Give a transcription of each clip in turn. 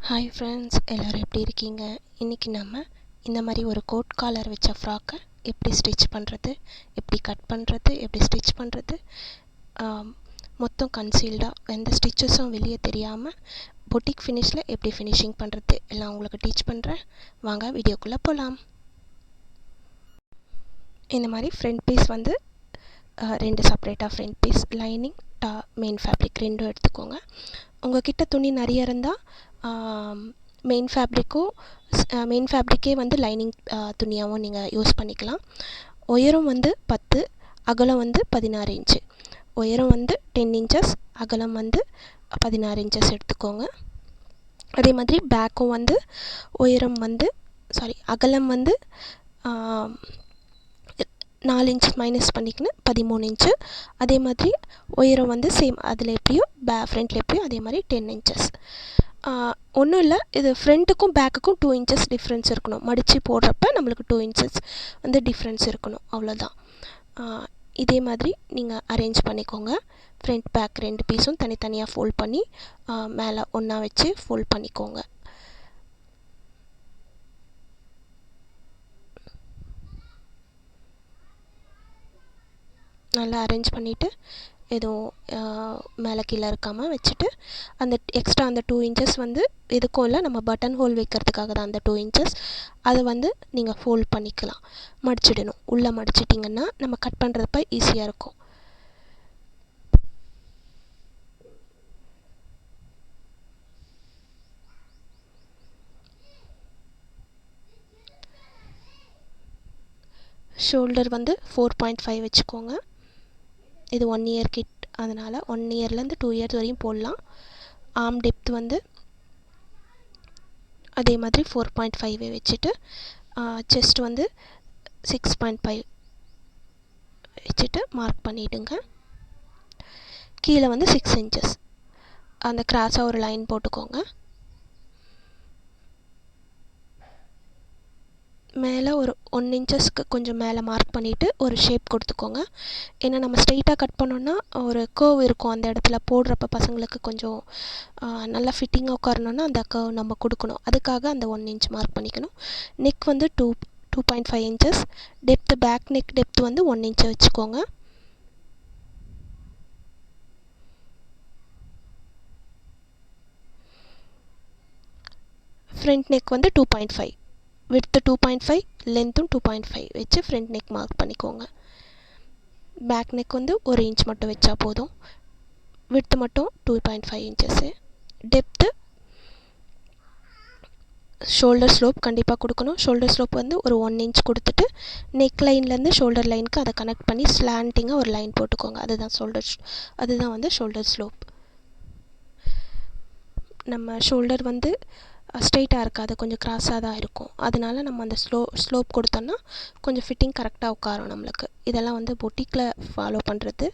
Hi friends, எல்லோரும் எப்படி இருக்கீங்க? இன்றைக்கி நம்ம இந்த மாதிரி ஒரு கோட் காலர் வச்ச ஃப்ராக்கை எப்படி ஸ்டிச் பண்ணுறது, எப்படி கட் பண்ணுறது, எப்படி ஸ்டிச் பண்ணுறது, மொத்தம் கன்சீல்டாக எந்த ஸ்டிச்சஸும் வெளியே தெரியாமல் பொட்டிக் ஃபினிஷில் எப்படி ஃபினிஷிங் பண்ணுறது எல்லாம் உங்களுக்கு டீச் பண்ணுறேன். வாங்க வீடியோக்குள்ளே போகலாம். இந்த மாதிரி ஃப்ரண்ட் பீஸ் வந்து ரெண்டு செப்பரேட்டாக front piece, lining, main fabric ரெண்டும் எடுத்துக்கோங்க. உங்கள்கிட்ட துணி நிறைய இருந்தால் மெயின் ஃபேப்ரிக்கே வந்து லைனிங் துணியாகவும் நீங்கள் யூஸ் பண்ணிக்கலாம். உயரம் வந்து 10, அகலம் வந்து 16 இன்ச்சு. உயரம் வந்து 10 இன்ச்சஸ், அகலம் வந்து 16 இன்ச்சஸ் எடுத்துக்கோங்க. அதே மாதிரி பேக்கும் வந்து அகலம் வந்து 4 இன்ச் மைனஸ் பண்ணிக்கின்னு 13 இன்ச்சு. அதே மாதிரி உயரம் வந்து சேம், அதில் எப்படியோ ஃப்ரண்ட்டில் எப்படியோ அதே மாதிரி 10 இன்ச்சஸ். ஒன்றும் இல்லை, இது ஃப்ரண்ட்டுக்கும் பேக்குக்கும் 2 இன்ச்சஸ் டிஃப்ரென்ஸ் இருக்கணும். மடித்து போடுறப்ப நம்மளுக்கு 2 இன்ச்சஸ் வந்து டிஃப்ரென்ஸ் இருக்கணும், அவ்வளோதான். இதே மாதிரி நீங்கள் அரேஞ்ச் பண்ணிக்கோங்க. ஃப்ரண்ட் பேக் ரெண்டு பீஸும் தனித்தனியாக ஃபோல்ட் பண்ணி மேலே ஒன்றா வச்சு ஃபோல்ட் பண்ணிக்கோங்க. நல்லா அரேஞ்ச் பண்ணிவிட்டு எதுவும் மேலே கீழே இருக்காமல் வச்சுட்டு அந்த எக்ஸ்ட்ரா அந்த 2 இன்ச்சஸ் வந்து எதுக்கும் இல்லை, நம்ம பட்டன் ஹோல் வைக்கிறதுக்காக தான் அந்த 2 இன்ச்சஸ். அதை வந்து நீங்கள் ஃபோல்ட் பண்ணிக்கலாம், மடிச்சிடணும். உள்ளே மடிச்சிட்டிங்கன்னா நம்ம கட் பண்ணுறப்ப ஈஸியாக இருக்கும். ஷோல்டர் வந்து 4.5 வச்சுக்கோங்க. இது 1 இயர் கிட், அதனால் 1 இயர்லேருந்து 2 இயர்ஸ் வரையும் போடலாம். ஆர்ம் டெப்த் வந்து அதே மாதிரி 4.5 வச்சுட்டு செஸ்ட் வந்து 6.5 வச்சுட்டு மார்க் பண்ணிவிடுங்க. கீழே வந்து 6 இன்ச்சஸ் அந்த கிராஸாக ஒரு லைன் போட்டுக்கோங்க. மேலே ஒரு 1 இன்ச்சஸ்க்கு கொஞ்சம் மேலே மார்க் பண்ணிவிட்டு ஒரு ஷேப் கொடுத்துக்கோங்க. ஏன்னா நம்ம ஸ்ட்ரெயிட்டாக கட் பண்ணோன்னா ஒரு கர்வ் இருக்கும் அந்த இடத்துல. போடுறப்ப பசங்களுக்கு கொஞ்சம் நல்லா ஃபிட்டிங்காக உட்காரணுன்னா அந்த கர்வ் நம்ம கொடுக்கணும். அதுக்காக அந்த 1 இன்ச் மார்க் பண்ணிக்கணும். நெக் வந்து 2.5 inches. Depth, back neck depth வந்து 1 இன்ச் வச்சுக்கோங்க. ஃப்ரண்ட் நெக் வந்து 2.5, விட்த்து 2.5, லென்த்தும் 2.5 வச்சு ஃப்ரண்ட் நெக் மார்க் பண்ணிக்கோங்க. பேக் நெக் வந்து 1 இன்ச் மட்டும் வச்சா போதும். விட்த்து மட்டும் 2.5 இன்ச்சஸ்ஸு. டெப்த்து, ஷோல்டர் ஸ்லோப் கண்டிப்பாக கொடுக்கணும். ஷோல்டர் ஸ்லோப் வந்து ஒரு 1 இன்ச் கொடுத்துட்டு நெக் லைன்லேருந்து ஷோல்டர் லைனுக்கு அதை கனெக்ட் பண்ணி ஸ்லாண்டிங்காக ஒரு லைன் போட்டுக்கோங்க. அதுதான் வந்து ஷோல்டர் ஸ்லோப். நம்ம ஷோல்டர் வந்து ஸ்ட்ரெயிட்டாக இருக்காது, கொஞ்சம் கிராஸாக தான் இருக்கும். அதனால நம்ம அந்த ஸ்லோப் கொடுத்தோன்னா கொஞ்சம் ஃபிட்டிங் கரெக்டாக உட்காரும் நம்மளுக்கு. இதெல்லாம் வந்து பொட்டிக்கில் ஃபாலோ பண்ணுறது.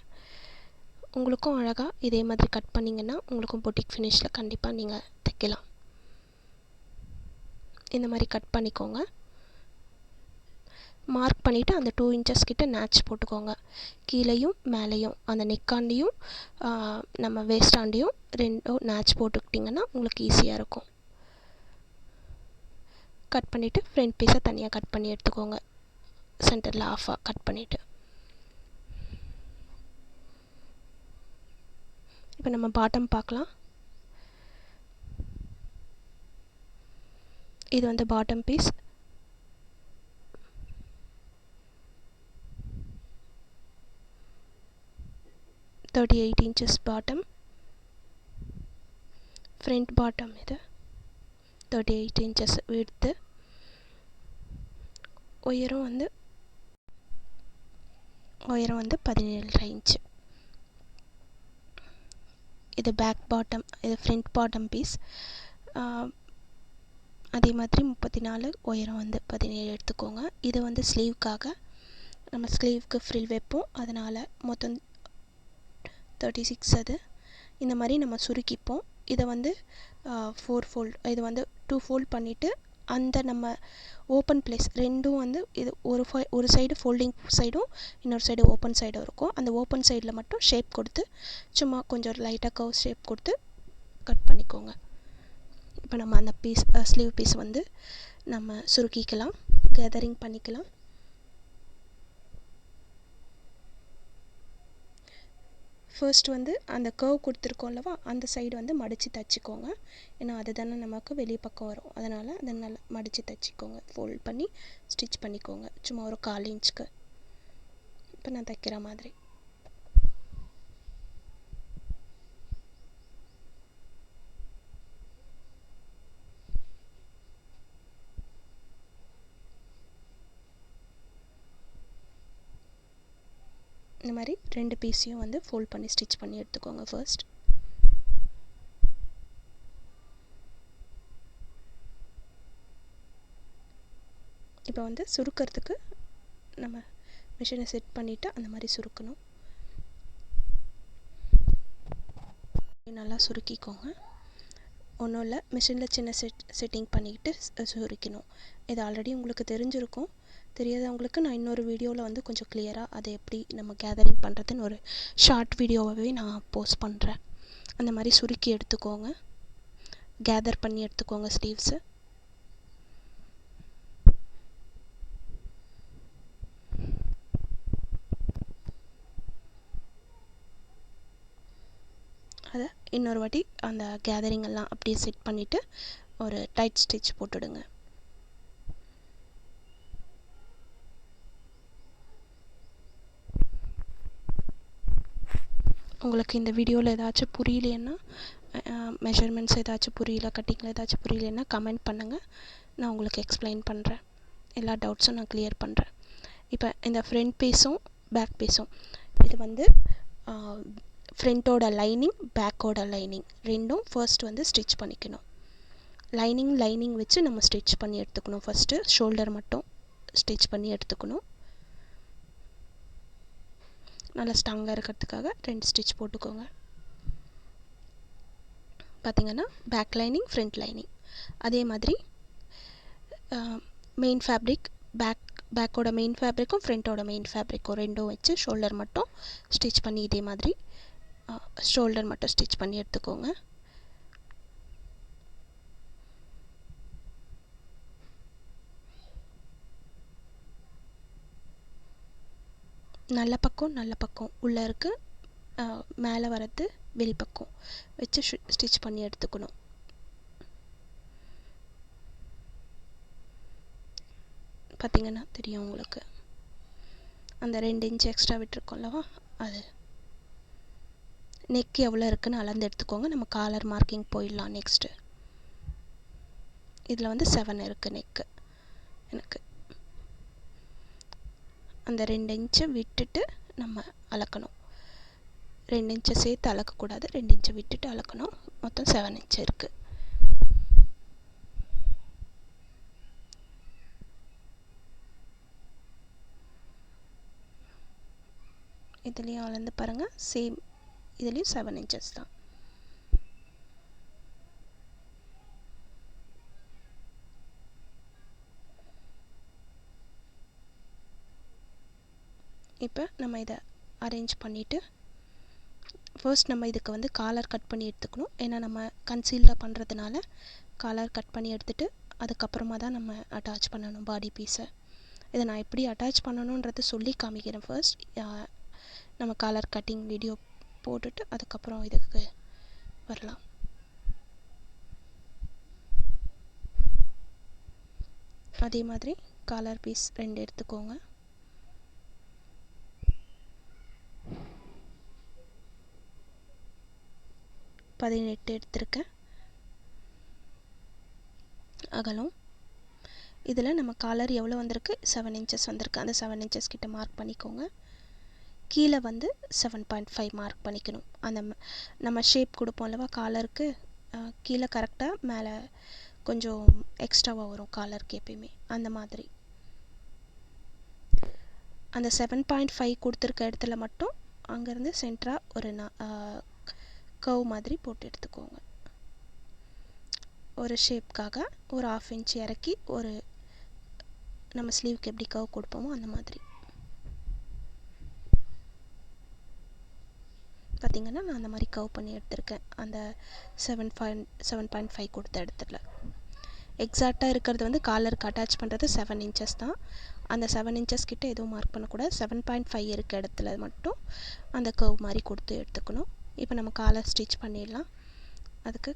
உங்களுக்கும் அழகாக இதே மாதிரி கட் பண்ணிங்கன்னா உங்களுக்கும் பொட்டிக் ஃபினிஷில் கண்டிப்பாக நீங்கள் தைக்கலாம். இந்த மாதிரி கட் பண்ணிக்கோங்க. மார்க் பண்ணிவிட்டு அந்த 2 இன்ச்சஸ் கிட்ட நேட்ச் போட்டுக்கோங்க. கீழேயும் மேலேயும் அந்த நெக்காண்டியும் நம்ம வேஸ்டாண்டியும் ரெண்டும் நேட்ச் போட்டுக்கிட்டிங்கன்னா உங்களுக்கு ஈஸியாக இருக்கும். கட் பண்ணிவிட்டு ஃப்ரண்ட் பீஸை தனியாக கட் பண்ணி எடுத்துக்கோங்க. சென்டரில் ஆஃபாக கட் பண்ணிவிட்டு இப்போ நம்ம பாட்டம் பார்க்கலாம். இது வந்து bottom piece. $38 inches bottom. Front bottom இது 38 inches விட்த்து. உயரம் வந்து 17 இன்ச்சு. இது பேக் பாட்டம், இது ஃப்ரண்ட் பாட்டம் பீஸ். அதே மாதிரி 34, உயரம் வந்து 17 எடுத்துக்கோங்க. இது வந்து ஸ்லீவ்க்காக, நம்ம ஸ்லீவ்க்கு ஃப்ரில் வைப்போம், அதனால் மொத்தம் 36. அது இந்த மாதிரி நம்ம சுருக்கிப்போம். இதை வந்து 4 ஃபோல்ட், இது வந்து 2 ஃபோல்ட் பண்ணிவிட்டு அந்த நம்ம ஓப்பன் பிளேஸ் ரெண்டும் வந்து இது ஒரு சைடு ஃபோல்டிங் சைடும் இன்னொரு சைடு ஓப்பன் சைடும் இருக்கும். அந்த ஓப்பன் சைடில் மட்டும் ஷேப் கொடுத்து சும்மா கொஞ்சம் லைட்டாக கர்வ் ஷேப் கொடுத்து கட் பண்ணிக்கோங்க. இப்போ நம்ம அந்த பீஸ் ஸ்லீவ் பீஸ் வந்து நம்ம சுருக்கிக்கலாம், கேதரிங் பண்ணிக்கலாம். ஃபர்ஸ்ட் வந்து அந்த கர்வ் கொடுத்துருக்கோம் அல்லவா, அந்த சைடு வந்து மடித்து தைச்சிக்கோங்க. ஏன்னா அது தானே நமக்கு வெளியே பக்கம் வரும், அதனால் அதை நல்லா மடித்து தைச்சிக்கோங்க. ஃபோல்ட் பண்ணி ஸ்டிச் பண்ணிக்கோங்க, சும்மா ஒரு 1/4 இன்ச்சுக்கு. இப்போ நான் தைக்கிற மாதிரி. இந்த மாதிரி 2 பீஸையும் வந்து ஃபோல்ட் பண்ணி ஸ்டிச் பண்ணி எடுத்துக்கோங்க ஃபர்ஸ்ட். இப்போ வந்து சுருக்கிறதுக்கு நம்ம மிஷினை செட் பண்ணிவிட்டு அந்த மாதிரி சுருக்கணும். நல்லா சுருக்கிக்கோங்க. ஒன்றும் இல்லை, மிஷினில் சின்ன செட்டிங் பண்ணிக்கிட்டு சுருக்கணும். இது ஆல்ரெடி உங்களுக்கு தெரிஞ்சிருக்கும். தெரியாதவங்களுக்கு நான் இன்னொரு வீடியோவில் வந்து கொஞ்சம் கிளியராக அதை எப்படி நம்ம கேதரிங் பண்ணுறதுன்னு ஒரு ஷார்ட் வீடியோவாகவே நான் போஸ்ட் பண்ணுறேன். அந்த மாதிரி சுருக்கி எடுத்துக்கோங்க, கேதர் பண்ணி எடுத்துக்கோங்க ஸ்லீவ்ஸு. அதை இன்னொரு வாட்டி அந்த கேதரிங் எல்லாம் அப்படியே செட் பண்ணிவிட்டு ஒரு டைட் ஸ்டிச் போட்டுடுங்க. உங்களுக்கு இந்த வீடியோவில் ஏதாச்சும் புரியலைன்னா, மெஷர்மெண்ட்ஸ் ஏதாச்சும் புரியல, கட்டிங்கில் ஏதாச்சும் புரியலைன்னா கமெண்ட் பண்ணுங்கள், நான் உங்களுக்கு எக்ஸ்பிளைன் பண்ணுறேன். எல்லா டவுட்ஸும் நான் கிளியர் பண்ணுறேன். இப்போ இந்த ஃப்ரண்ட் பீஸும் பேக் பீஸும், இது வந்து ஃப்ரண்ட்டோட லைனிங், பேக்கோட லைனிங் ரெண்டும் ஃபர்ஸ்ட் வந்து ஸ்டிச் பண்ணிக்கணும். லைனிங் வச்சு நம்ம ஸ்டிச் பண்ணி எடுத்துக்கணும். ஃபஸ்ட்டு ஷோல்டர் மட்டும் ஸ்டிச் பண்ணி எடுத்துக்கணும். நல்லா ஸ்ட்ராங்காக இருக்கிறதுக்காக 2 ஸ்டிச் போட்டுக்கோங்க. பார்த்திங்கன்னா பேக் லைனிங், ஃப்ரண்ட் லைனிங். அதே மாதிரி மெயின் ஃபேப்ரிக், பேக்கோட மெயின் ஃபேப்ரிக்கும் ஃப்ரண்ட்டோட மெயின் ஃபேப்ரிக்கும் ரெண்டும் வச்சு ஷோல்டர் மட்டும் ஸ்டிச் பண்ணி இதே மாதிரி ஷோல்டர் மட்டும் ஸ்டிச் பண்ணி எடுத்துக்கோங்க. நல்ல பக்கம் உள்ளே இருக்குது, மேலே வரது வெளிப்பக்கம் வச்சு ஸ்டிச் பண்ணி எடுத்துக்கணும். பார்த்திங்கன்னா தெரியும் உங்களுக்கு, அந்த 2 இன்ச் எக்ஸ்ட்ரா விட்டுருக்கோம்லவா, அது நெக் எவ்வளோ இருக்குன்னு அளந்து எடுத்துக்கோங்க. நம்ம காலர் மார்க்கிங் போயிடலாம். நெக்ஸ்ட்டு இதில் வந்து 7 இருக்குது நெக்கு. எனக்கு அந்த 2 இன்ச்சை விட்டுட்டு நம்ம அளக்கணும். 2 இன்ச்சை சேர்த்து அளக்கக்கூடாது, 2 இன்ச்சை விட்டுட்டு அளக்கணும். மொத்தம் 7 இன்ச் இருக்குது. இதுலேயும் அளந்து பாருங்கள், சேம் இதுலேயும் 7 இன்ச்சஸ் தான். இப்போ நம்ம இதை அரேஞ்ச் பண்ணிவிட்டு ஃபர்ஸ்ட் நம்ம இதுக்கு வந்து காலர் கட் பண்ணி எடுத்துக்கணும். ஏன்னா நம்ம கன்சீல்டாக பண்ணுறதுனால காலர் கட் பண்ணி எடுத்துகிட்டு அதுக்கப்புறமா தான் நம்ம அட்டாச் பண்ணணும் பாடி பீஸை. இதை நான் எப்படி அட்டாச் பண்ணணுன்றது சொல்லி காமிக்கிறேன். ஃபர்ஸ்ட் நம்ம காலர் கட்டிங் வீடியோ போட்டுட்டு அதுக்கப்புறம் இதுக்கு வரலாம். அதே மாதிரி காலர் பீஸ் 2 எடுத்துக்கோங்க. எடுத்திருக்கேன் அகலம். இதில் நம்ம காலர் எவ்வளோ வந்திருக்கு, 7 இன்ச்சஸ் வந்திருக்கு. அந்த 7 இன்ச்சஸ் கிட்ட மார்க் பண்ணிக்கோங்க. கீழே வந்து 7.5 மார்க் பண்ணிக்கணும். அந்த நம்ம ஷேப் கொடுப்போம்லவா காலருக்கு, கீழே கரெக்டாக, மேலே கொஞ்சம் எக்ஸ்ட்ராவாக வரும் காலருக்கு எப்பயுமே. அந்த மாதிரி அந்த 7.5 கொடுத்துருக்க இடத்துல மட்டும் அங்கேருந்து சென்டராக ஒரு கர்வ் மாதிரி போட்டு எடுத்துக்கோங்க. ஒரு ஷேப்காக ஒரு 1/2 இன்ச் இறக்கி ஒரு நம்ம ஸ்லீவுக்கு எப்படி கர்வ் கொடுப்போமோ அந்த மாதிரி. பார்த்திங்கன்னா நான் அந்த மாதிரி கர்வ் பண்ணி எடுத்திருக்கேன். அந்த 7.5 கொடுத்த இடத்துல எக்ஸாக்டாக இருக்கிறது வந்து காலருக்கு அட்டாச் பண்ணுறது 7 இன்ச்சஸ் தான். அந்த 7 இன்ச்சஸ் கிட்ட எதுவும் மார்க் பண்ணக்கூடாது. 7.5 இருக்க இடத்துல மட்டும் அந்த கர்வ் மாதிரி கொடுத்து எடுத்துக்கணும். இப்போ நம்ம காலர் ஸ்டிச் பண்ணிடலாம். அதுக்கு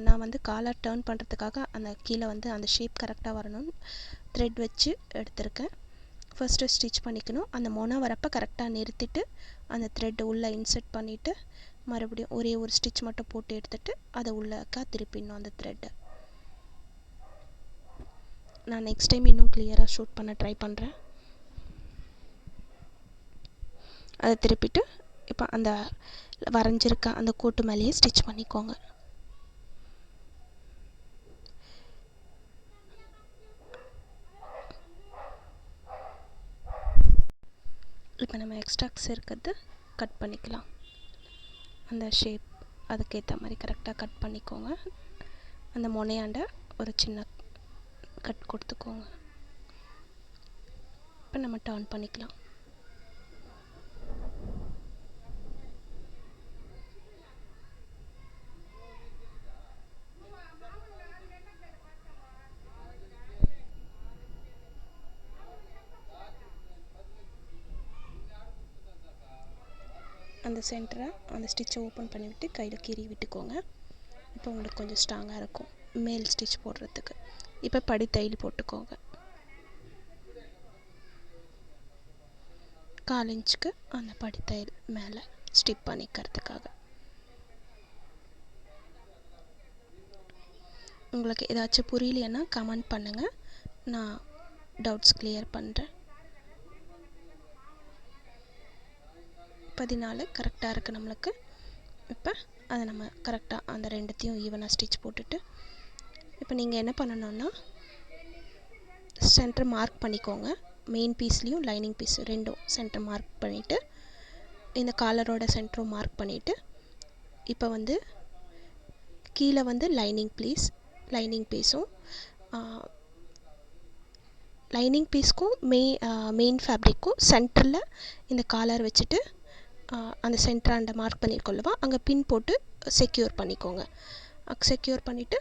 நான் வந்து காலர் டர்ன் பண்ணுறதுக்காக அந்த கீழே வந்து அந்த ஷேப் கரெக்டாக வரணும்னு த்ரெட் வச்சு எடுத்திருக்கேன். ஃபஸ்ட்டு ஸ்டிச் பண்ணிக்கணும். அந்த மொனை வரப்போ கரெக்டாக நிறுத்திட்டு அந்த த்ரெட் உள்ளே இன்சர்ட் பண்ணிவிட்டு மறுபடியும் ஒரே ஒரு ஸ்டிச் மட்டும் போட்டு எடுத்துகிட்டு அதை உள்ளக்கா திருப்பிடணும் அந்த த்ரெட்டை. நான் நெக்ஸ்ட் டைம் இன்னும் கிளியராக ஷூட் பண்ண ட்ரை பண்ணுறேன். அதை திருப்பிட்டு இப்போ அந்த வரைஞ்சிருக்க அந்த கோட்டு மேலேயே ஸ்டிச் பண்ணிக்கோங்க. இப்போ நம்ம எக்ஸ்ட்ராக்ஸ் இருக்கிறது கட் பண்ணிக்கலாம். அந்த ஷேப் அதுக்கேற்ற மாதிரி கரெக்டாக கட் பண்ணிக்கோங்க. அந்த முனையாண்ட ஒரு சின்ன கட் கொடுத்துக்கோங்க. இப்போ நம்ம டர்ன் பண்ணிக்கலாம். அந்த சென்டரை அந்த ஸ்டிச்சை ஓப்பன் பண்ணிவிட்டு கையில் கீறி விட்டுக்கோங்க. இப்போ உங்களுக்கு கொஞ்சம் ஸ்ட்ராங்காக இருக்கும் மேல் ஸ்டிச் போடுறதுக்கு. இப்போ படித்தையில் போட்டுக்கோங்க. 1/4 இன்ச்சுக்கு அந்த படித்தையில் மேலே ஸ்டிப் பண்ணிக்கிறதுக்காக. உங்களுக்கு ஏதாச்சும் புரியலைன்னா கமெண்ட் பண்ணுங்கள், நான் டவுட்ஸ் கிளியர் பண்ணுறேன். 14 கரெக்டாக இருக்குது நம்மளுக்கு. இப்போ அதை நம்ம கரெக்டாக அந்த ரெண்டுத்தையும் ஈவனாக ஸ்டிச் போட்டுட்டு இப்போ நீங்கள் என்ன பண்ணணுன்னா சென்டர் மார்க் பண்ணிக்கோங்க. மெயின் பீஸ்லேயும் லைனிங் பீஸ் ரெண்டும் சென்டர் மார்க் பண்ணிவிட்டு இந்த காலரோட சென்டரும் மார்க் பண்ணிவிட்டு இப்போ வந்து கீழே வந்து லைனிங் பீஸும் லைனிங் பீஸ்க்கும் மெயின் ஃபேப்ரிக்கும் சென்டரில் இந்த காலர் வச்சுட்டு அந்த சென்டராண்ட மார்க் பண்ணியிருக்கோல்லவா அங்கே பின் போட்டு செக்யூர் பண்ணிக்கோங்க. செக்யூர் பண்ணிவிட்டு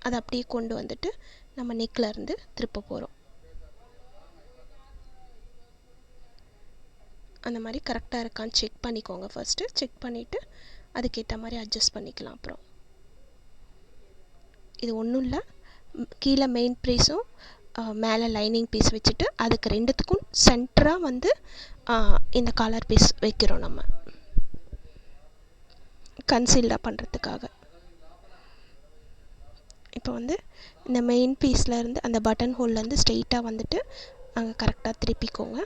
அதை அப்படியே கொண்டு வந்துட்டு நம்ம நெக்கில் இருந்து திருப்ப போகிறோம். அந்த மாதிரி கரெக்டாக இருக்கான்னு செக் பண்ணிக்கோங்க. ஃபஸ்ட்டு செக் பண்ணிவிட்டு அதுக்கேற்ற மாதிரி அட்ஜஸ்ட் பண்ணிக்கலாம். அப்புறம் இது ஒன்றும் இல்லை, கீழே மெயின் பீஸும் மேலே லைனிங் பீஸ் வச்சுட்டு அதுக்கு ரெண்டுத்துக்கும் சென்டராக வந்து இந்த காலர் பீஸ் வைக்கிறோம் நம்ம கன்சீல்டாக பண்ணுறதுக்காக. இப்போ வந்து இந்த மெயின் பீஸ்லேருந்து அந்த பட்டன் ஹோல்லேருந்து ஸ்ட்ரெயிட்டாக வந்துட்டு அங்கே கரெக்டாக திருப்பிக்கோங்க.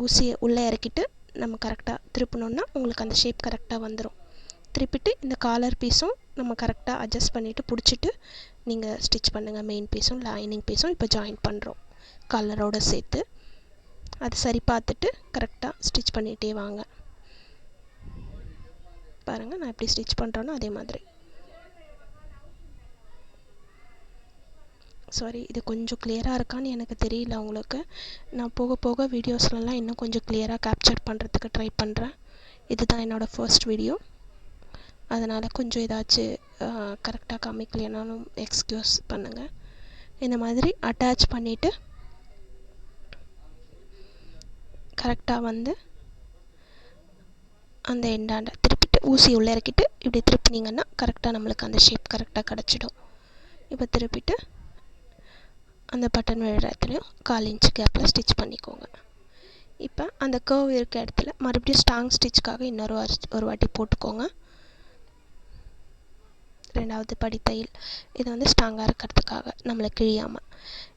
ஊசியை உள்ளே இறக்கிட்டு நம்ம கரெக்டாக திருப்பினோன்னா உங்களுக்கு அந்த ஷேப் கரெக்டாக வந்துடும். திருப்பிட்டு இந்த காலர் பீஸும் நம்ம கரெக்டாக அட்ஜஸ்ட் பண்ணிவிட்டு பிடிச்சிட்டு நீங்கள் ஸ்டிச் பண்ணுங்கள். மெயின் பீஸும் லைனிங் பீஸும் இப்போ ஜாயின் பண்ணுறோம் காலரோடு சேர்த்து. அது சரி பார்த்துட்டு கரெக்டாக ஸ்டிச் பண்ணிகிட்டே வாங்க. பாருங்கள் நான் எப்படி ஸ்டிச் பண்ணுறேனோ அதே மாதிரி. சாரி, இது கொஞ்சம் கிளியராக இருக்கான்னு எனக்கு தெரியல உங்களுக்கு. நான் போக போக வீடியோஸ்லலாம் இன்னும் கொஞ்சம் கிளியராக கேப்சர் பண்ணுறதுக்கு ட்ரை பண்ணுறேன். இதுதான் என்னோடய ஃபர்ஸ்ட் வீடியோ, அதனால் கொஞ்சம் ஏதாச்சும் கரெக்டாக காமிக்கலைனாலும் எக்ஸ்கியூஸ் பண்ணுங்கள். இந்த மாதிரி அட்டாச் பண்ணிவிட்டு கரெக்டாக வந்து அந்த எண்டாண்ட திருப்பிட்டு ஊசி உள்ளே இறக்கிட்டு இப்படி திருப்பினீங்கன்னா கரெக்டாக நம்மளுக்கு அந்த ஷேப் கரெக்டாக கிடச்சிடும். இப்போ திருப்பிட்டு அந்த பட்டன் விழுற இடத்துலையும் 1/4 இன்ச் கேப்பில் ஸ்டிச் பண்ணிக்கோங்க. இப்போ அந்த கர்வ் இருக்க இடத்துல மறுபடியும் ஸ்ட்ராங் ஸ்டிச்சுக்காக ஒரு வாட்டி போட்டுக்கோங்க. ரெண்டாவது படித்தையில் இது வந்து ஸ்ட்ராங்காக இருக்கிறதுக்காக நம்மளை கிழியாமல்.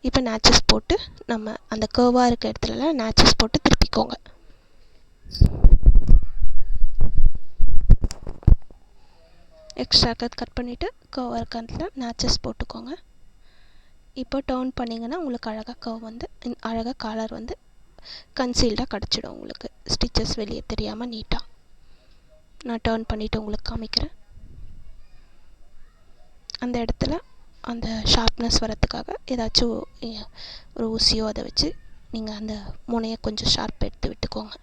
இப்போ நேச்சஸ் போட்டு நம்ம அந்த கர்வாக இருக்க இடத்துலலாம் நேச்சஸ் போட்டு திருப்பிக்கோங்க. எக்ஸ்ட்ரா கட் பண்ணிவிட்டு கர்வாக இருக்க இடத்துல நேச்சஸ் போட்டுக்கோங்க. இப்போ டர்ன் பண்ணிங்கன்னா உங்களுக்கு அழகாக கர்வ் வந்து அழகாக காலர் வந்து கன்சீல்டாக கிடச்சிடும். உங்களுக்கு ஸ்டிச்சஸ் வெளியே தெரியாமல் நீட்டாக. நான் டர்ன் பண்ணிவிட்டு உங்களுக்கு காமிக்கிறேன். அந்த இடத்துல அந்த ஷார்ப்னஸ் வரத்துக்காக ஏதாச்சும் ஒரு ஊசியோ அதை வச்சு நீங்கள் அந்த முனையை கொஞ்சம் ஷார்ப் எடுத்து விட்டுக்கோங்க.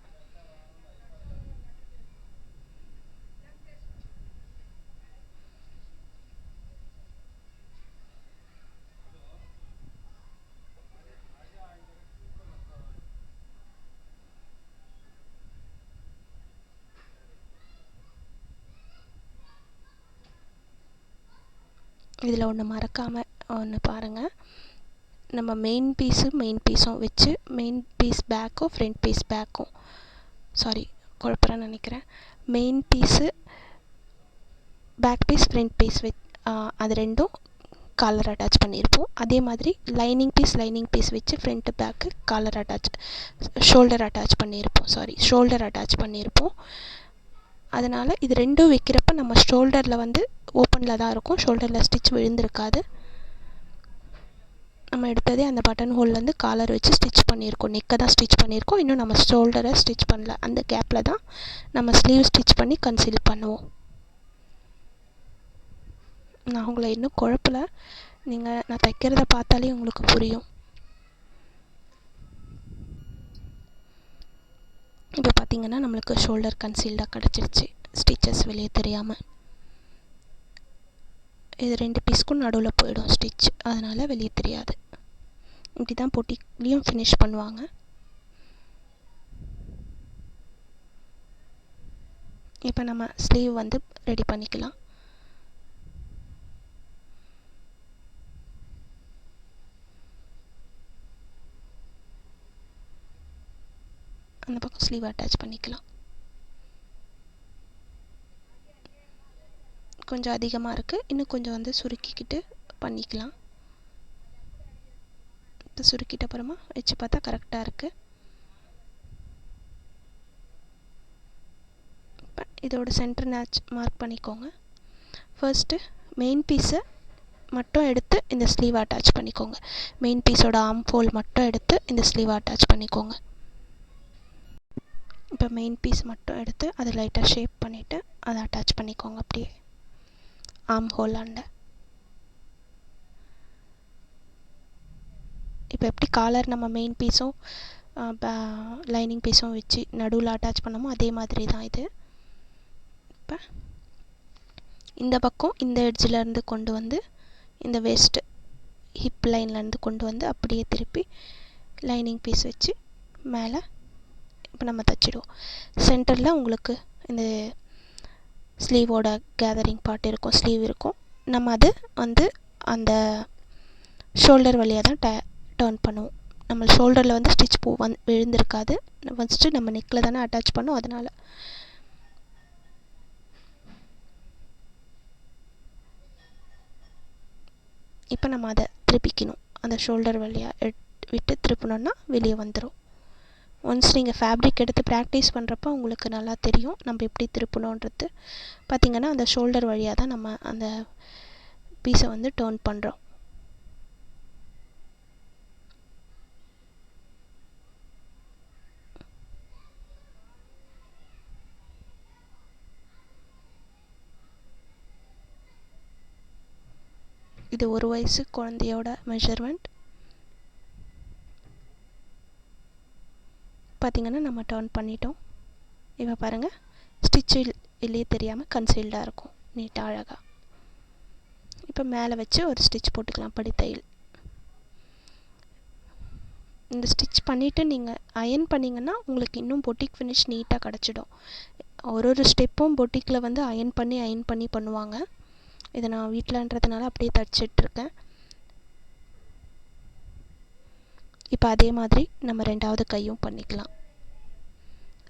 இதில் ஒன்று மறக்காமல் ஒன்று பாருங்கள், நம்ம மெயின் பீஸும் வச்சு மெயின் பீஸ் பேக்கும் ஃப்ரண்ட் பீஸ் பேக்கும் குழப்பறேன்னு நினைக்கிறேன். Main piece back piece front piece அது ரெண்டும் காலர் அட்டாச் பண்ணியிருப்போம். அதே மாதிரி லைனிங் பீஸ் வச்சு ஃப்ரண்ட்டு பேக்கு ஷோல்டர் அட்டாச் பண்ணியிருப்போம். அதனால் இது ரெண்டும் வைக்கிறப்ப நம்ம ஷோல்டரில் வந்து ஓப்பனில் தான் இருக்கும், ஷோல்டரில் ஸ்டிச் விழுந்திருக்காது. நம்ம எடுத்ததே அந்த பட்டன் ஹோல்லேருந்து காலர் வச்சு ஸ்டிச் பண்ணியிருக்கோம், நெக்கை தான் ஸ்டிச் பண்ணியிருக்கோம். இன்னும் நம்ம ஷோல்டரை ஸ்டிச் பண்ணல. அந்த கேப்பில் தான் நம்ம ஸ்லீவ் ஸ்டிச் பண்ணி கன்சீல் பண்ணுவோம். நான் உங்களை இன்னும் குழப்பல, நான் தைக்கிறத பார்த்தாலே உங்களுக்கு புரியும். இப்போ பார்த்திங்கன்னா நம்மளுக்கு ஷோல்டர் கன்சீல்டாக கிடச்சிருச்சு, ஸ்டிச்சஸ் வெளியே தெரியாமல். இது 2 பீஸ்க்கும் நடுவில் போயிடும் ஸ்டிச், அதனால் வெளியே தெரியாது. இப்படி தான் பொட்டிக்லேயும் ஃபினிஷ் பண்ணுவாங்க. இப்போ நம்ம ஸ்லீவ் வந்து ரெடி பண்ணிக்கலாம். அந்த பக்கம் ஸ்லீவ் அட்டாச் பண்ணிக்கலாம். கொஞ்சம் அதிகமாக இருக்குது, இன்னும் கொஞ்சம் வந்து சுருக்கிக்கிட்டு பண்ணிக்கலாம். இப்போ சுருக்கிட்ட அப்புறமா வச்சு பார்த்தா கரெக்டாக இருக்குது. இப்போ இதோட சென்டர் நாச் மார்க் பண்ணிக்கோங்க. ஃபர்ஸ்ட்டு மெயின் பீஸை மட்டும் எடுத்து இந்த ஸ்லீவ் அட்டாச் பண்ணிக்கோங்க. மெயின் பீஸோட ஆர்ம் ஹோல் மட்டும் எடுத்து இந்த ஸ்லீவ் அட்டாச் பண்ணிக்கோங்க. இப்போ மெயின் பீஸ் மட்டும் எடுத்து அதை லைட்டாக ஷேப் பண்ணிவிட்டு அதை அட்டாச் பண்ணிக்கோங்க அப்படியே ஆர்ம் ஹோலாண்ட. இப்போ எப்படி காலர் நம்ம மெயின் பீஸும் லைனிங் பீஸும் வச்சு நடுவில் அட்டாச் பண்ணோமோ அதே மாதிரி தான் இது. இப்போ இந்த பக்கம் இந்த எட்ஜிலேருந்து கொண்டு வந்து இந்த வேஸ்ட்டு ஹிப் லைன்லேருந்து கொண்டு வந்து அப்படியே திருப்பி லைனிங் பீஸ் வச்சு மேலே இப்போ நம்ம தைச்சிடுவோம். சென்டரில் உங்களுக்கு இந்த ஸ்லீவோட கேதரிங் பார்ட் இருக்கும், ஸ்லீவ் இருக்கும். நம்ம அது வந்து அந்த ஷோல்டர் வழியாக தான் டர்ன் பண்ணுவோம். நம்ம ஷோல்டரில் வந்து ஸ்டிச் விழுந்திருக்காது. ஃபஸ்ட்டு நம்ம நெக்கில் தானே அட்டாச் பண்ணோம், அதனால். இப்போ நம்ம அதை திருப்பிக்கணும். அந்த ஷோல்டர் வழியாக விட்டு திருப்பினோன்னா வெளியே வந்துடும். ஒன்ஸ் நீங்கள் ஃபேப்ரிக் எடுத்து ப்ராக்டிஸ் பண்ணுறப்ப உங்களுக்கு நல்லா தெரியும் நம்ம எப்படி திருப்பணுன்றது. பார்த்திங்கன்னா அந்த ஷோல்டர் வழியாக தான் நம்ம அந்த பீஸை வந்து டர்ன் பண்ணுறோம். இது 1 வயசு குழந்தையோட மெஷர்மெண்ட். பார்த்திங்கன்னா நம்ம டர்ன் பண்ணிட்டோம். இப்போ பாருங்கள், ஸ்டிச்சு வெளியே தெரியாமல் கன்சீல்டாக இருக்கும், நீட்டாக அழகாக. இப்போ மேலே வச்சு ஒரு ஸ்டிச் போட்டுக்கலாம், படித்தையில். இந்த ஸ்டிச் பண்ணிவிட்டு நீங்கள் அயன் பண்ணிங்கன்னா உங்களுக்கு இன்னும் பொட்டிக் ஃபினிஷ் நீட்டாக கிடச்சிடும். ஒரு ஸ்டெப்பும் பொட்டிக்கில் வந்து அயன் பண்ணி பண்ணுவாங்க. இதை நான் வீட்டிலன்றதுனால அப்படியே தைச்சிட்ருக்கேன். இப்போ அதே மாதிரி நம்ம 2வது கையும் பண்ணிக்கலாம்,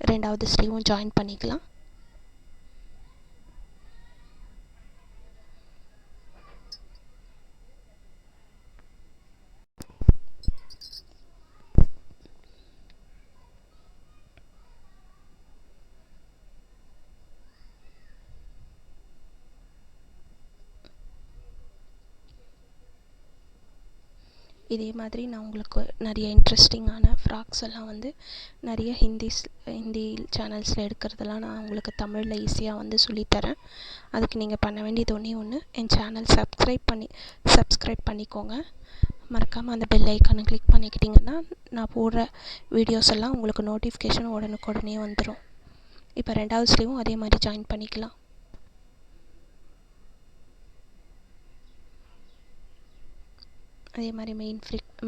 2வது ஸ்லீவும் ஜாயின் பண்ணிக்கலாம். இதே மாதிரி நான் உங்களுக்கு நிறைய இன்ட்ரெஸ்டிங்கான ஃப்ராக்ஸ் எல்லாம் வந்து நிறைய ஹிந்தி சேனல்ஸில் எடுக்கிறதெல்லாம் நான் உங்களுக்கு தமிழில் ஈஸியாக வந்து சொல்லித்தரேன். அதுக்கு நீங்கள் பண்ண வேண்டியது ஒன்று என் சேனல் சப்ஸ்கிரைப் பண்ணிக்கோங்க. மறக்காமல் அந்த பெல் ஐக்கானை கிளிக் பண்ணிக்கிட்டிங்கன்னா நான் போடுற வீடியோஸ் எல்லாம் உங்களுக்கு நோட்டிஃபிகேஷன் உடனுக்குடனே வந்துடும். இப்போ 2வது ஸ்லீவும் அதே மாதிரி ஜாயின் பண்ணிக்கலாம். அதே மாதிரி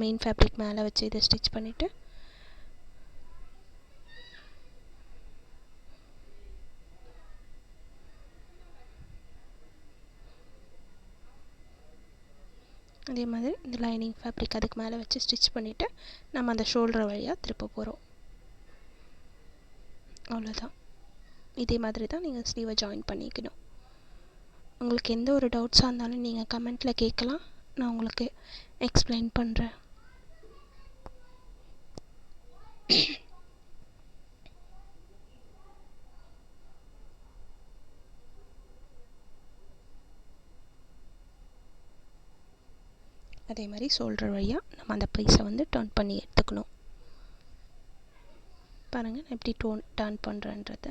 மெயின் ஃபேப்ரிக் மேலே வச்சு இதை ஸ்டிச் பண்ணிவிட்டு அதே மாதிரி இந்த லைனிங் ஃபேப்ரிக் அதுக்கு மேலே வச்சு ஸ்டிச் பண்ணிவிட்டு நம்ம அந்த ஷோல்டர் வழியாக திருப்ப போகிறோம். அவ்வளோதான். இதே மாதிரி தான் நீங்கள் ஸ்லீவை ஜாயின் பண்ணிக்கணும். உங்களுக்கு எந்த ஒரு டவுட்ஸாக இருந்தாலும் நீங்கள் கமெண்ட்டில் கேட்கலாம், நான் உங்களுக்கு எக்ஸ்பிளைன் பண்ணுறேன். அதே மாதிரி ஷோல்டர் வழியாக நம்ம அந்த பீஸை வந்து டர்ன் பண்ணி எடுத்துக்கணும். பாருங்கள் நான் எப்படி டர்ன் பண்ணுறேன்றது.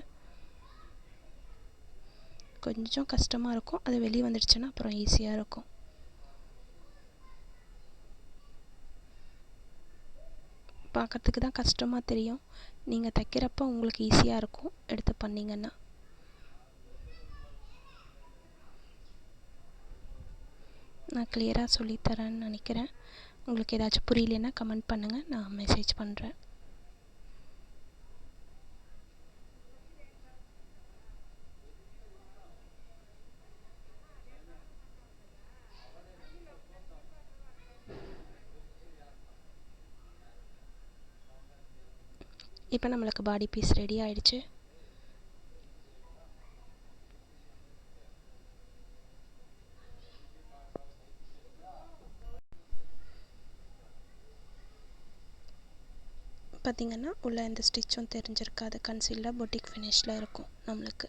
கொஞ்சம் கஷ்டமாக இருக்கும், அது வெளியே வந்துடுச்சுன்னா அப்புறம் ஈஸியாக இருக்கும். பார்க்குறதுக்கு தான் கஷ்டமாக தெரியும், நீங்கள் தைக்கிறப்ப உங்களுக்கு ஈஸியாக இருக்கும் எடுத்து பண்ணிங்கன்னா. நான் கிளியராக சொல்லித்தரேன்னு நினைக்கிறேன். உங்களுக்கு ஏதாச்சும் புரியலன்னா கமெண்ட் பண்ணுங்கள், நான் மெசேஜ் பண்ணுறேன். இப்போ நம்மளுக்கு பாடி பீஸ் ரெடி ஆயிடுச்சு. பார்த்திங்கன்னா உள்ளே எந்த ஸ்டிச்சும் தெரிஞ்சிருக்காது, கன்சீல்டாக பொட்டிக் ஃபினிஷில் இருக்கும். நம்மளுக்கு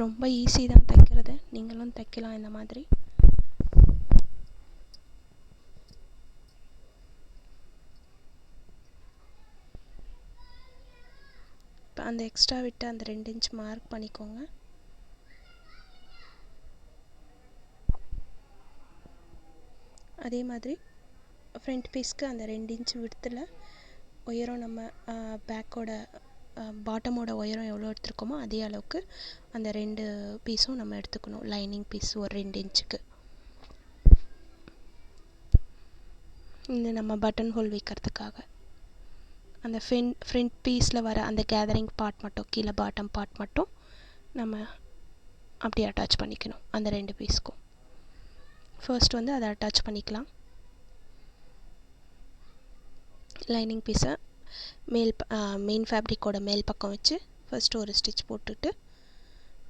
ரொம்ப ஈஸி தான் தைக்கிறது, நீங்களும் தைக்கலாம் இந்த மாதிரி. இப்போ அந்த எக்ஸ்ட்ரா விட்டு அந்த 2 இன்ச் மார்க் பண்ணிக்கோங்க. அதே மாதிரி ஃப்ரண்ட் பீஸ்க்கு அந்த 2 இன்ச் விடத்தில் உயரம் நம்ம பேக்கோட பாட்டமோட உயரம் எவ்வளோ எடுத்துருக்கோமோ அதே அளவுக்கு அந்த 2 பீஸும் நம்ம எடுத்துக்கணும். லைனிங் பீஸ் ஒரு 2 இன்ச்சுக்கு. இந்த நம்ம பட்டன் ஹோல் வைக்கிறதுக்காக அந்த ஃப்ரண்ட் பீஸில் வர அந்த கேதரிங் பார்ட் மட்டும், கீழே பாட்டம் பார்ட் மட்டும் நம்ம அப்படி அட்டாச் பண்ணிக்கணும் அந்த 2 பீஸ்க்கும். ஃபர்ஸ்ட் வந்து அதை அட்டாச் பண்ணிக்கலாம். லைனிங் பீஸை மெயின் ஃபேப்ரிக்கோட மேல் பக்கம் வச்சு ஃபர்ஸ்ட்டு ஒரு ஸ்டிச் போட்டுட்டு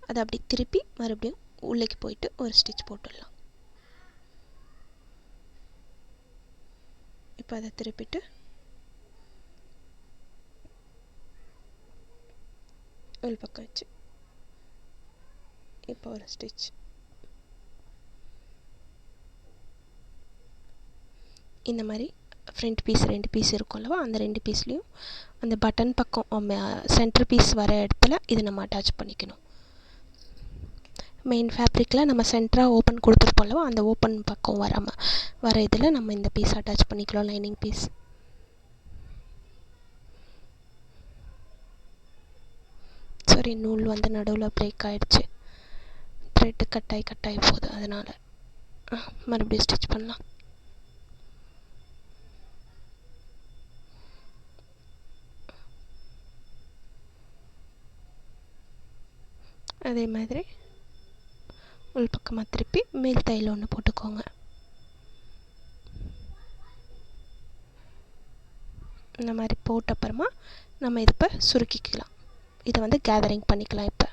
அதை அப்படி திருப்பி மறுபடியும் உள்ளேக்கு போயிட்டு ஒரு ஸ்டிச் போட்டுடலாம். இப்போ அதை திருப்பிட்டு உள் பக்கம் வச்சு இப்போ ஒரு ஸ்டிச். இந்த மாதிரி ஃப்ரண்ட் பீஸ் 2 பீஸ் இருக்கும் அல்லவா, அந்த 2 பீஸ்லேயும் அந்த பட்டன் பக்கம் சென்டர் பீஸ் வர இடத்துல இதை நம்ம அட்டாச் பண்ணிக்கணும். மெயின் ஃபேப்ரிக்கில் நம்ம சென்டராக ஓப்பன் கொடுத்துருப்போம் அல்லவா, அந்த ஓப்பன் பக்கம் வர இதில் நம்ம இந்த பீஸ் அட்டாச் பண்ணிக்கலாம், லைனிங் பீஸ். சாரி, நூல் வந்து நடுவில் பிரேக் ஆகிடுச்சு, த்ரெட்டு கட்டாகி போகுது, அதனால் மறுபடியும் ஸ்டிச் பண்ணலாம். அதே மாதிரி உள் பக்கமாக திருப்பி மேல் தையல் ஒன்று போட்டுக்கோங்க. இந்த மாதிரி போட்ட அப்புறமா நம்ம இது இப்போ சுருக்கிக்கலாம். இதை வந்து கேதரிங் பண்ணிக்கலாம். இப்போ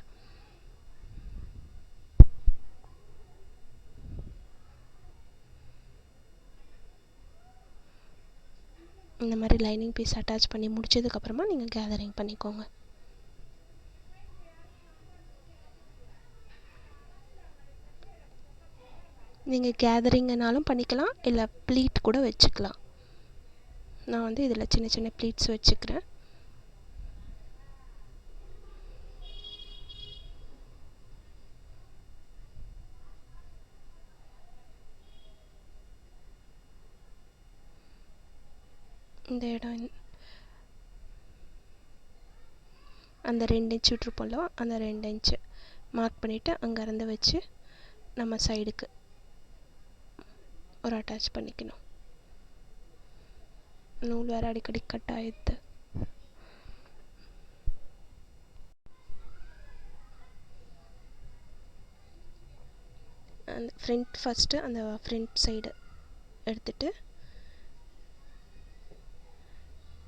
இந்த மாதிரி லைனிங் பீஸ் அட்டாச் பண்ணி முடிச்சதுக்கப்புறமா நீங்கள் கேதரிங் பண்ணிக்கோங்க. நீங்கள் கேதரிங்கனாலும் பண்ணிக்கலாம், இல்லை ப்ளீட் கூட வச்சுக்கலாம். நான் வந்து இதில் சின்ன சின்ன ப்ளீட்ஸ் வச்சுக்கிறேன். இந்த இடம் அந்த 2 இன்ச் விட்டுருப்போம்ல, அந்த 2 இன்ச்சு மார்க் பண்ணிவிட்டு அங்கேருந்து வச்சு நம்ம சைடுக்கு ஒரு அட்டாச் பண்ணிக்கணும். நூல் வேறு அடிக்கடி கட் ஆகிடுது. அந்த ஃபஸ்ட்டு அந்த ஃப்ரண்ட் சைடு எடுத்துகிட்டு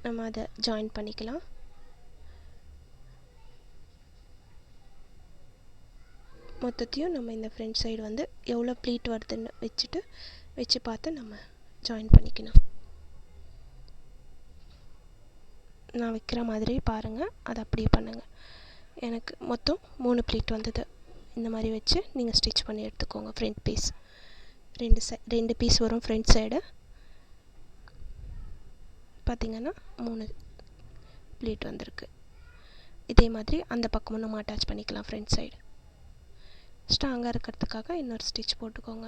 நம்ம அதை ஜாயின் பண்ணிக்கலாம். மொத்தத்தையும் நம்ம இந்த ஃப்ரண்ட் சைடு வந்து எவ்வளோ ப்ளீட் வருதுன்னு வச்சு பார்த்து நம்ம ஜாயின் பண்ணிக்கணும். நான் வைக்கிற மாதிரி பாருங்கள், அதை அப்படியே பண்ணுங்கள். எனக்கு மொத்தம் 3 ப்ளீட் வந்தது. இந்த மாதிரி வச்சு நீங்கள் ஸ்டிச் பண்ணி எடுத்துக்கோங்க. ஃப்ரண்ட் பீஸ் 2 பீஸ் வரும். ஃப்ரண்ட் சைடு பார்த்திங்கன்னா 3 ப்ளீட் வந்திருக்கு. இதே மாதிரி அந்த பக்கமும் நம்ம அட்டாச் பண்ணிக்கலாம். ஃப்ரண்ட் சைடு ஸ்ட்ராங்காக இருக்கிறதுக்காக இன்னொரு ஸ்டிச் போட்டுக்கோங்க.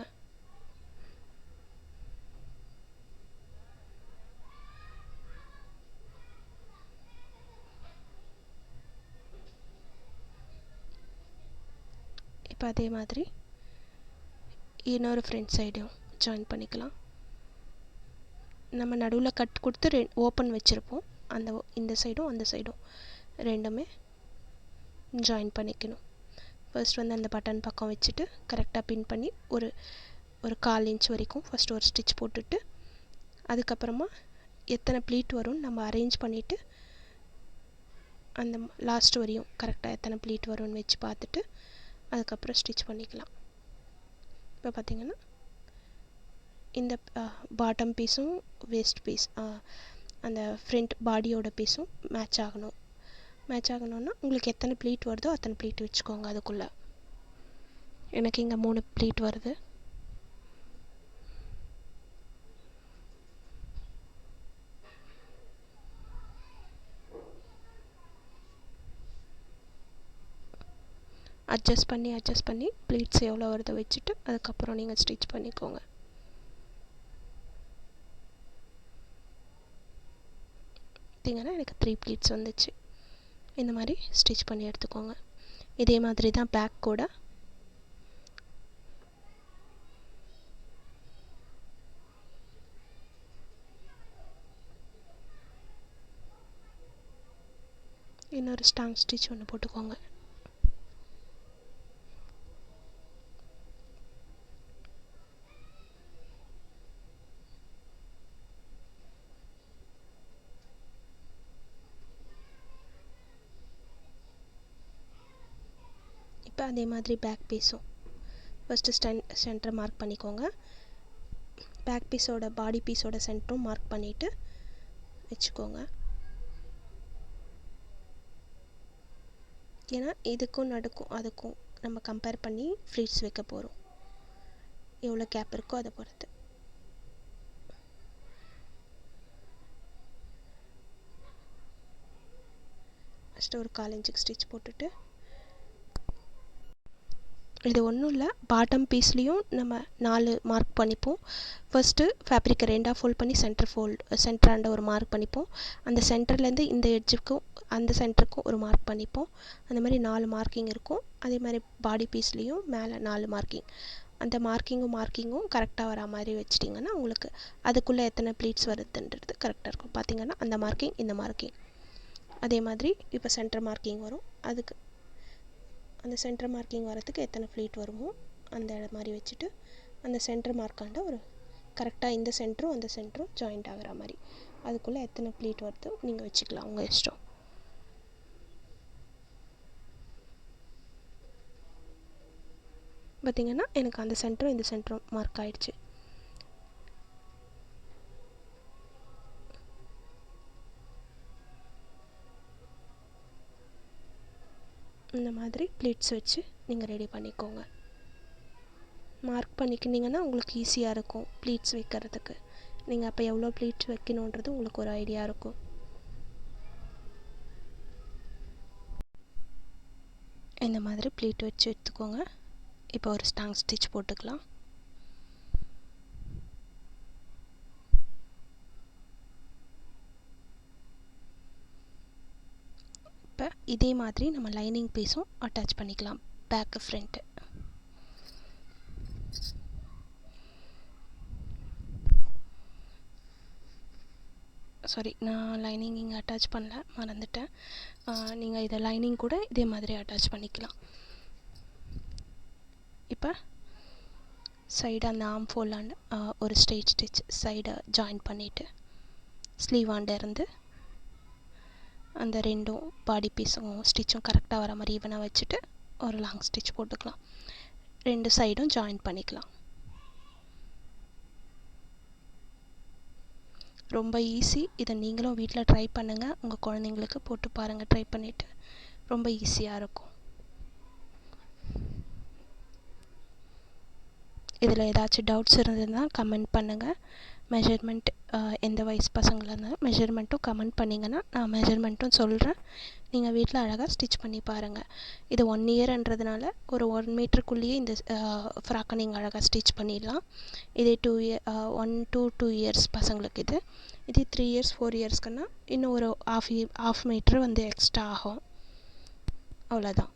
இப்போ அதே மாதிரி இன்னொரு ஃப்ரண்ட் சைடும் ஜாயின் பண்ணிக்கலாம். நம்ம நடுவில் கட் கொடுத்து ஓப்பன் வச்சுருப்போம். இந்த சைடும் அந்த சைடும் ரெண்டுமே ஜாயின் பண்ணிக்கணும். ஃபர்ஸ்ட் வந்து அந்த பட்டன் பக்கம் வச்சுட்டு கரெக்டாக பின் பண்ணி ஒரு 1/4 இன்ச் வரைக்கும் ஃபஸ்ட்டு ஒரு ஸ்டிச் போட்டுட்டு, அதுக்கப்புறமா எத்தனை ப்ளீட் வரும்னு நம்ம அரேஞ்ச் பண்ணிவிட்டு அந்த லாஸ்ட் வரையும் கரெக்டாக எத்தனை ப்ளீட் வரும்னு வச்சு பார்த்துட்டு அதுக்கப்புறம் ஸ்டிச் பண்ணிக்கலாம். இப்போ பார்த்திங்கன்னா இந்த பாட்டம் பீஸும் வேஸ்ட் பீஸ் அந்த ஃப்ரண்ட் பாடியோட பீஸும் மேட்ச் ஆகணும்னா உங்களுக்கு எத்தனை ப்ளீட் வருதோ அத்தனை ப்ளீட் வச்சுக்கோங்க. அதுக்குள்ளே எனக்கு இங்கே 3 ப்ளீட் வருது. அட்ஜஸ்ட் பண்ணி ப்ளீட்ஸ் எவ்வளோ வருதோ வச்சுட்டு அதுக்கப்புறம் நீங்கள் ஸ்டிச் பண்ணிக்கோங்க. பார்த்திங்கன்னா எனக்கு 3 ப்ளீட்ஸ் வந்துச்சு. இந்த மாதிரி ஸ்டிச் பண்ணி எடுத்துக்கோங்க. இதே மாதிரி தான் பேக் கூட. இன்னொரு ஸ்டாங் ஸ்டிச் ஒன்று போட்டுக்கோங்க. இப்போ அதே மாதிரி பேக் பீஸும் ஃபஸ்ட்டு சென்டரை மார்க் பண்ணிக்கோங்க. பேக் பீஸோட பாடி பீஸோட சென்டரும் மார்க் பண்ணிவிட்டு வச்சுக்கோங்க. ஏன்னா இதுக்கும் நடுக்கும் அதுக்கும் நம்ம கம்பேர் பண்ணி ஃப்ளீட்ஸ் வைக்க போகிறோம். எவ்வளோ கேப் இருக்கோ அதை பொறுத்து. ஃபஸ்ட்டு ஒரு 1/4 இன்ச்சுக்கு ஸ்டிச் போட்டுட்டு, இது ஒன்றும் இல்லை, பாட்டம் பீஸ்லேயும் நம்ம 4 மார்க் பண்ணிப்போம். ஃபஸ்ட்டு ஃபேப்ரிக்கை 2ஆக ஃபோல்ட் பண்ணி சென்டராண்ட ஒரு மார்க் பண்ணிப்போம். அந்த சென்டர்லேருந்து இந்த எட்ஜுக்கும் அந்த சென்டருக்கும் ஒரு மார்க் பண்ணிப்போம். அந்த மாதிரி 4 மார்க்கிங் இருக்கும். அதே மாதிரி பாடி பீஸ்லேயும் மேலே 4 மார்க்கிங். அந்த மார்க்கிங்கும் கரெக்டாக வர மாதிரி வச்சிட்டிங்கன்னா உங்களுக்கு அதுக்குள்ளே எத்தனை ப்ளீட்ஸ் வருதுன்றது கரெக்டாக இருக்கும். பார்த்திங்கன்னா அந்த மார்க்கிங் இந்த மார்க்கிங் அதே மாதிரி இப்போ சென்டர் மார்க்கிங் வரும். அதுக்கு அந்த சென்டர் மார்க்கிங் வரத்துக்கு எத்தனை ப்ளீட் வருமோ அந்த மாதிரி வச்சுட்டு அந்த சென்டர் மார்க்காண்ட ஒரு கரெக்டாக இந்த சென்டரும் அந்த சென்டரும் ஜாயிண்ட் ஆகிற மாதிரி அதுக்குள்ளே எத்தனை ப்ளீட் வருதோ நீங்கள் வச்சுக்கலாம், உங்கள் இஷ்டம். பார்த்திங்கன்னா எனக்கு அந்த சென்டரும் இந்த சென்டரும் மார்க் ஆகிடுச்சு. இந்த மாதிரி ப்ளீட்ஸ் வச்சு நீங்கள் ரெடி பண்ணிக்கோங்க. மார்க் பண்ணிக்கிட்டிங்கன்னா உங்களுக்கு ஈஸியாக இருக்கும் ப்ளீட்ஸ் வைக்கிறதுக்கு. நீங்கள் அப்போ எவ்வளோ ப்ளீட்ஸ் வைக்கணுன்றது உங்களுக்கு ஒரு ஐடியா இருக்கும். இந்த மாதிரி ப்ளீட் வச்சு எடுத்துக்கோங்க. இப்போ ஒரு ஸ்டாங் ஸ்டிச் போட்டுக்கலாம். இப்போ இதே மாதிரி நம்ம லைனிங் பீஸும் அட்டாச் பண்ணிக்கலாம். பேக்கு ஃப்ரண்ட்டு சாரி, நான் லைனிங் இங்கே அட்டாச் பண்ணல, மறந்துட்டேன். நீங்கள் இதை லைனிங் கூட இதே மாதிரி அட்டாச் பண்ணிக்கலாம். இப்போ சைடு அந்த ஆர்ம் ஃபோலாண்டு ஒரு ஸ்ட்ரெயிட் ஸ்டிச் சைடை ஜாயின் பண்ணிவிட்டு ஸ்லீவ் இருந்து அந்த ரெண்டும் பாடி பீஸும் ஸ்டிச்சும் கரெக்டாக வர மாதிரி ஈவனாக வச்சுட்டு ஒரு லாங் ஸ்டிச் போட்டுக்கலாம். ரெண்டு சைடும் ஜாயின் பண்ணிக்கலாம். ரொம்ப ஈஸி. இதை நீங்களும் வீட்டில் ட்ரை பண்ணுங்கள். உங்கள் குழந்தைங்களுக்கு போட்டு பாருங்கள். ட்ரை பண்ணிவிட்டு ரொம்ப ஈஸியாக இருக்கும். இதில் ஏதாச்சும் டவுட்ஸ் இருந்ததுன்னா கமெண்ட் பண்ணுங்கள். மெஷர்மெண்ட் எந்த வயசு பசங்களாக இருந்தாலும் மெஷர்மெண்ட்டும் கமெண்ட் பண்ணிங்கன்னா நான் மெஷர்மெண்ட்டும் சொல்கிறேன். நீங்கள் வீட்டில் அழகாக ஸ்டிச் பண்ணி பாருங்கள். இது 1 இயர்ன்றதுனால ஒரு 1 மீட்டருக்குள்ளேயே இந்த ஃப்ராக்கை நீங்கள் அழகாக ஸ்டிச் பண்ணிடலாம். இதே 1 to 2 இயர்ஸ் பசங்களுக்கு இதே 3 இயர்ஸ் 4 இயர்ஸ்க்குன்னா இன்னும் ஒரு half மீட்ரு வந்து எக்ஸ்ட்ரா ஆகும். அவ்வளோதான்.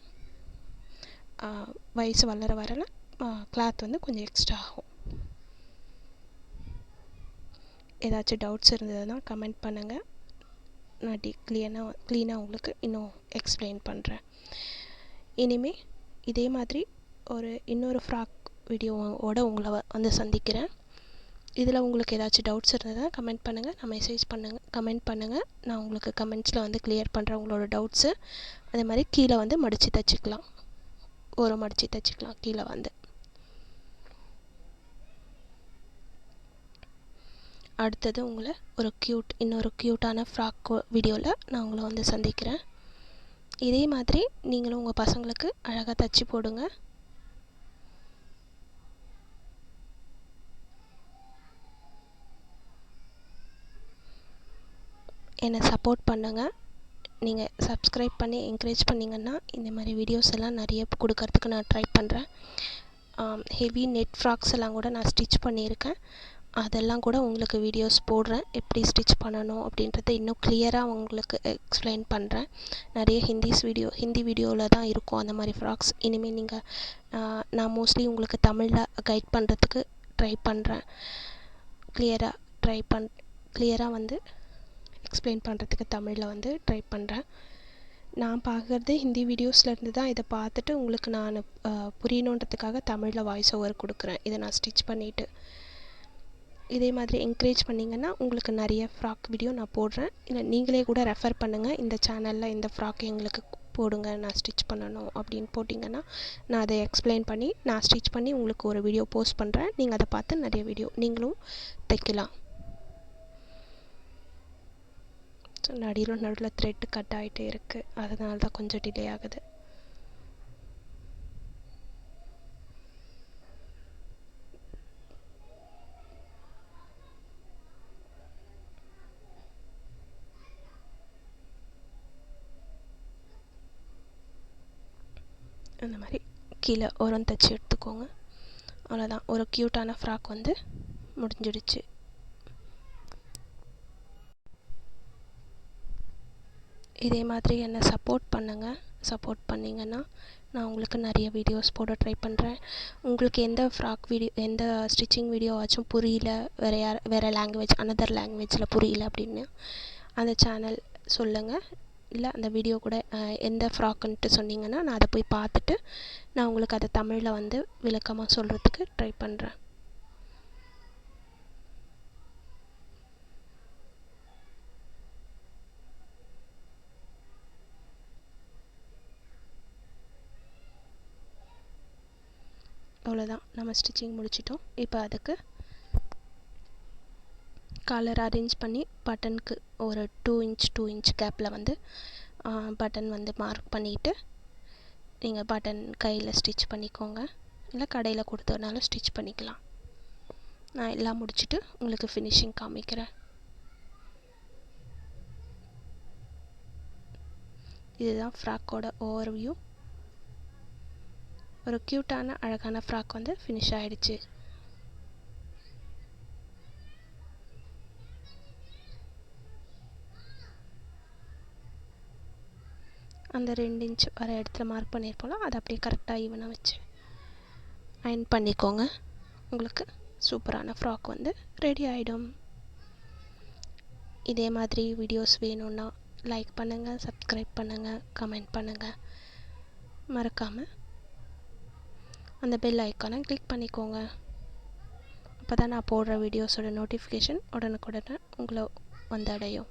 வயசு வளர வரல கிளாத் வந்து கொஞ்சம் எக்ஸ்ட்ரா ஆகும். ஏதாச்சும் டவுட்ஸ் இருந்ததுன்னா கமெண்ட் பண்ணுங்கள். நான் க்ளீனாக உங்களுக்கு இன்னும் எக்ஸ்பிளைன் பண்ணுறேன். இனிமேல் இதே மாதிரி இன்னொரு ஃப்ராக் வீடியோவோட உங்களை வந்து சந்திக்கிறேன். இதில் உங்களுக்கு ஏதாச்சும் டவுட்ஸ் இருந்ததுன்னா கமெண்ட் பண்ணுங்கள். நான் கமெண்ட் பண்ணுங்கள். நான் உங்களுக்கு கமெண்ட்ஸில் வந்து கிளியர் பண்ணுறேன் உங்களோட டவுட்ஸு. அதே மாதிரி கீழே வந்து மடித்து தைச்சிக்கலாம். மடித்து தைச்சிக்கலாம் கீழே வந்து. அடுத்தது உங்களை இன்னொரு க்யூட்டான ஃப்ராக் வீடியோவில் நான் உங்களை வந்து சந்திக்கிறேன். இதே மாதிரி நீங்களும் உங்கள் பசங்களுக்கு அழகாக தைச்சி போடுங்க. என்னை சப்போர்ட் பண்ணுங்கள். நீங்கள் சப்ஸ்கிரைப் பண்ணி என்கரேஜ் பண்ணிங்கன்னா இந்த மாதிரி வீடியோஸ் எல்லாம் நிறைய கொடுக்கறதுக்கு நான் ட்ரை பண்ணுறேன். ஹெவி நெட் ஃப்ராக்ஸ் எல்லாம் கூட நான் ஸ்டிச் பண்ணியிருக்கேன். அதெல்லாம் கூட உங்களுக்கு வீடியோஸ் போடுறேன். எப்படி ஸ்டிச் பண்ணணும் அப்படின்றத இன்னும் கிளியராக உங்களுக்கு எக்ஸ்பிளைன் பண்ணுறேன். நிறைய ஹிந்தி வீடியோவில் தான் இருக்கும் அந்த மாதிரி ஃப்ராக்ஸ். இனிமேல் நீங்கள் நான் மோஸ்ட்லி உங்களுக்கு தமிழில் கைட் பண்ணுறதுக்கு ட்ரை பண்ணுறேன். கிளியராக வந்து எக்ஸ்பிளைன் பண்ணுறதுக்கு தமிழில் வந்து ட்ரை பண்ணுறேன். நான் பார்க்குறது ஹிந்தி வீடியோஸ்லேருந்து தான் இதை பார்த்துட்டு உங்களுக்கு நான் புரியணுன்றதுக்காக தமிழில் வாய்ஸ் ஓவர் கொடுக்குறேன். இதை நான் ஸ்டிச் பண்ணிவிட்டு இதே மாதிரி என்கரேஜ் பண்ணிங்கன்னா உங்களுக்கு நிறைய ஃப்ராக் வீடியோ நான் போடுறேன். இல்லை நீங்களே கூட ரெஃபர் பண்ணுங்கள். இந்த சேனலில் இந்த ஃப்ராக் எங்களுக்கு போடுங்க, நான் ஸ்டிச் பண்ணணும் அப்படின்னு போட்டிங்கன்னா நான் அதை எக்ஸ்பிளைன் பண்ணி நான் ஸ்டிச் பண்ணி உங்களுக்கு ஒரு வீடியோ போஸ்ட் பண்ணுறேன். நீங்கள் அதை பார்த்து நிறைய வீடியோ நீங்களும் தைக்கலாம். ஸோ நடுவில் த்ரெட்டு கட் ஆகிட்டே இருக்குது. அதனால தான் கொஞ்சம் டிலே ஆகுது. அந்த மாதிரி கீழே ஓரம் தைச்சி எடுத்துக்கோங்க. அவ்வளோதான். ஒரு க்யூட்டான ஃப்ராக் வந்து முடிஞ்சிடுச்சு. இதே மாதிரி என்னை சப்போர்ட் பண்ணுங்கள். சப்போர்ட் பண்ணிங்கன்னா நான் உங்களுக்கு நிறைய வீடியோஸ் போட ட்ரை பண்ணுறேன். உங்களுக்கு எந்த ஃப்ராக் வீடியோ எந்த ஸ்டிச்சிங் வீடியோவாச்சும் புரியல, வேறு லாங்குவேஜ் அனதர் லாங்குவேஜில் புரியல அப்படின்னு அந்த சேனல் சொல்லுங்கள். இல்லை அந்த வீடியோ கூட எந்த ஃப்ராக்குன்ட்டு சொன்னீங்கன்னா நான் அதை போய் பார்த்துட்டு நான் உங்களுக்கு அதை தமிழில் வந்து விளக்கமாக சொல்கிறதுக்கு ட்ரை பண்ணுறேன். அவ்வளோதான். நம்ம ஸ்டிச்சிங் முடிச்சிட்டோம். இப்போ அதுக்கு காலர் அரேஞ்ச் பண்ணி பட்டனுக்கு ஒரு 2 இன்ச் கேப்பில் வந்து பட்டன் வந்து மார்க் பண்ணிவிட்டு நீங்கள் பட்டன் கையில் ஸ்டிச் பண்ணிக்கோங்க. இல்லை கடையில் கொடுத்ததுனால ஸ்டிச் பண்ணிக்கலாம். நான் எல்லாம் முடிச்சுட்டு உங்களுக்கு ஃபினிஷிங் காமிக்கிறேன். இதுதான் ஃப்ராக்கோட ஓவர்வியூ. ஒரு க்யூட்டான அழகான ஃப்ராக் வந்து ஃபினிஷ் ஆகிடுச்சு. அந்த 2 இன்ச் வர இடத்துல மார்க் பண்ணியிருப்போம்ல, அதை அப்படியே கரெக்டாக ஈவனாக வச்சு அயர்ன் பண்ணிக்கோங்க. உங்களுக்கு சூப்பரான ஃப்ராக் வந்து ரெடி ஆகிடும். இதே மாதிரி வீடியோஸ் வேணும்னா லைக் பண்ணுங்கள், சப்ஸ்கிரைப் பண்ணுங்கள், கமெண்ட் பண்ணுங்கள். மறக்காமல் அந்த பெல் ஐக்கானை கிளிக் பண்ணிக்கோங்க. அப்போ தான் நான் போடுற வீடியோஸோட நோட்டிஃபிகேஷன் உடனுக்குடனே உங்களை வந்தடையும்.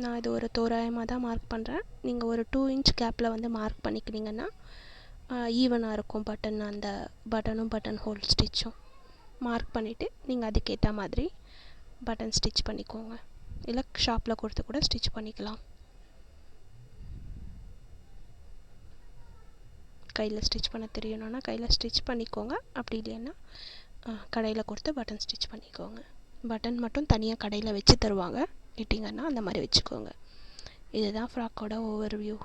நான் இது ஒரு தோராயமாக தான் மார்க் பண்ணுறேன். நீங்கள் ஒரு 2 இன்ச் கேப்பில் வந்து மார்க் பண்ணிக்கினீங்கன்னா ஈவனாக இருக்கும் அந்த பட்டன் ஹோல் ஸ்டிச்சும். மார்க் பண்ணிவிட்டு நீங்கள் அதுக்கேற்ற மாதிரி பட்டன் ஸ்டிச் பண்ணிக்கோங்க. இல்லை ஷாப்பில் கொடுத்து கூட ஸ்டிச் பண்ணிக்கலாம். கையில் ஸ்டிச் பண்ண தெரியணுன்னா கையில் ஸ்டிச் பண்ணிக்கோங்க. அப்படி இல்லைன்னா கடையில் கொடுத்து பட்டன் ஸ்டிச் பண்ணிக்கோங்க. பட்டன் மட்டும் தனியாக கடையில் வச்சு தருவாங்க. கிட்டிங்கன்னா அந்த மாதிரி வச்சுக்கோங்க. இதுதான் ஃப்ராக்கோட ஓவர்வியூ.